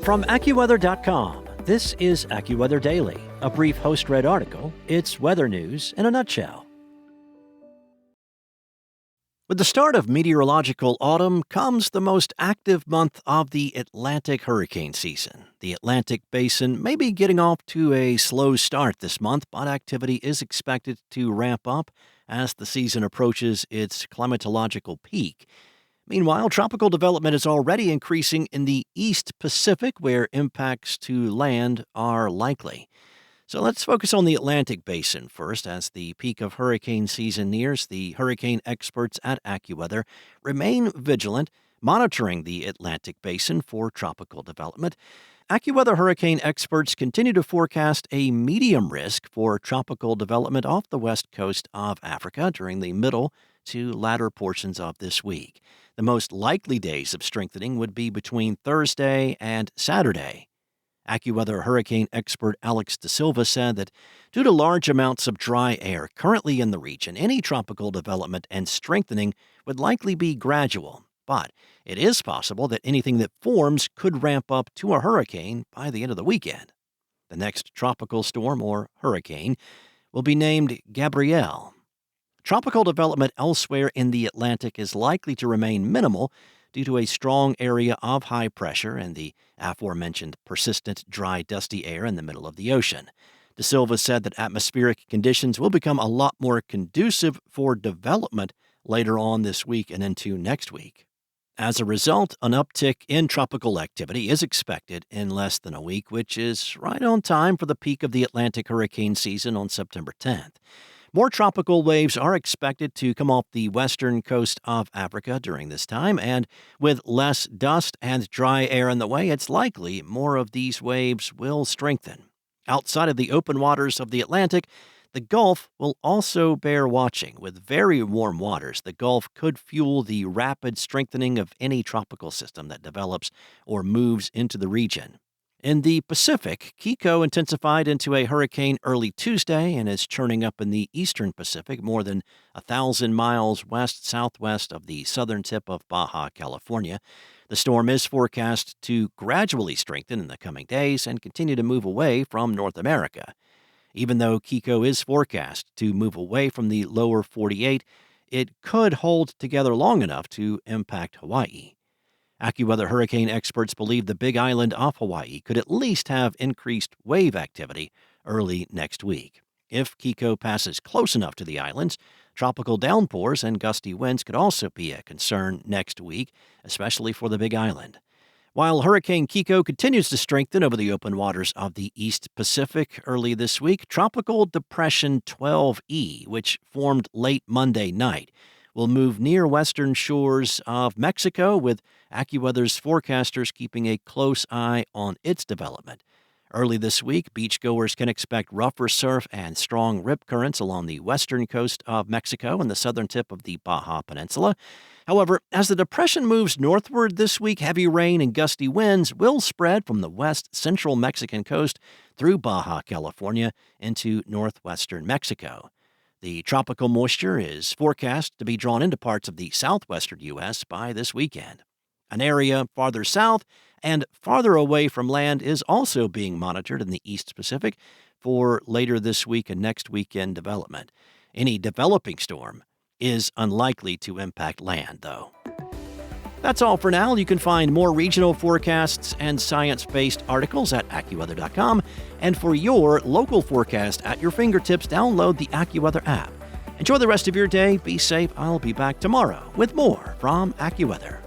From AccuWeather.com, this is AccuWeather Daily, a brief host-read article. It's weather news in a nutshell. With the start of meteorological autumn comes the most active month of the Atlantic hurricane season. The Atlantic basin may be getting off to a slow start this month, but activity is expected to ramp up as the season approaches its climatological peak. Meanwhile, tropical development is already increasing in the East Pacific, where impacts to land are likely. So let's focus on the Atlantic basin first. As the peak of hurricane season nears, the hurricane experts at AccuWeather remain vigilant, monitoring the Atlantic basin for tropical development. AccuWeather hurricane experts continue to forecast a medium risk for tropical development off the west coast of Africa during the middle to latter portions of this week. The most likely days of strengthening would be between Thursday and Saturday. AccuWeather hurricane expert Alex De Silva said that due to large amounts of dry air currently in the region, any tropical development and strengthening would likely be gradual. But it is possible that anything that forms could ramp up to a hurricane by the end of the weekend. The next tropical storm or hurricane will be named Gabrielle. Tropical development elsewhere in the Atlantic is likely to remain minimal due to a strong area of high pressure and the aforementioned persistent dry, dusty air in the middle of the ocean. De Silva said that atmospheric conditions will become a lot more conducive for development later on this week and into next week. As a result, an uptick in tropical activity is expected in less than a week, which is right on time for the peak of the Atlantic hurricane season on September 10th. More tropical waves are expected to come off the western coast of Africa during this time, and with less dust and dry air in the way, it's likely more of these waves will strengthen. Outside of the open waters of the Atlantic, the Gulf will also bear watching. With very warm waters, the Gulf could fuel the rapid strengthening of any tropical system that develops or moves into the region. In the Pacific, Kiko intensified into a hurricane early Tuesday and is churning up in the eastern Pacific more than 1,000 miles west-southwest of the southern tip of Baja California. The storm is forecast to gradually strengthen in the coming days and continue to move away from North America. Even though Kiko is forecast to move away from the lower 48, it could hold together long enough to impact Hawaii. AccuWeather hurricane experts believe the Big Island off Hawaii could at least have increased wave activity early next week. If Kiko passes close enough to the islands, tropical downpours and gusty winds could also be a concern next week, especially for the Big Island. While Hurricane Kiko continues to strengthen over the open waters of the East Pacific early this week, Tropical Depression 12E, which formed late Monday night, will move near western shores of Mexico, with AccuWeather's forecasters keeping a close eye on its development. Early this week, beachgoers can expect rougher surf and strong rip currents along the western coast of Mexico and the southern tip of the Baja Peninsula. However, as the depression moves northward this week, heavy rain and gusty winds will spread from the west-central Mexican coast through Baja California into northwestern Mexico. The tropical moisture is forecast to be drawn into parts of the southwestern U.S. by this weekend. An area farther south and farther away from land is also being monitored in the East Pacific for later this week and next weekend development. Any developing storm is unlikely to impact land, though. That's all for now. You can find more regional forecasts and science-based articles at AccuWeather.com. And for your local forecast at your fingertips, download the AccuWeather app. Enjoy the rest of your day. Be safe. I'll be back tomorrow with more from AccuWeather.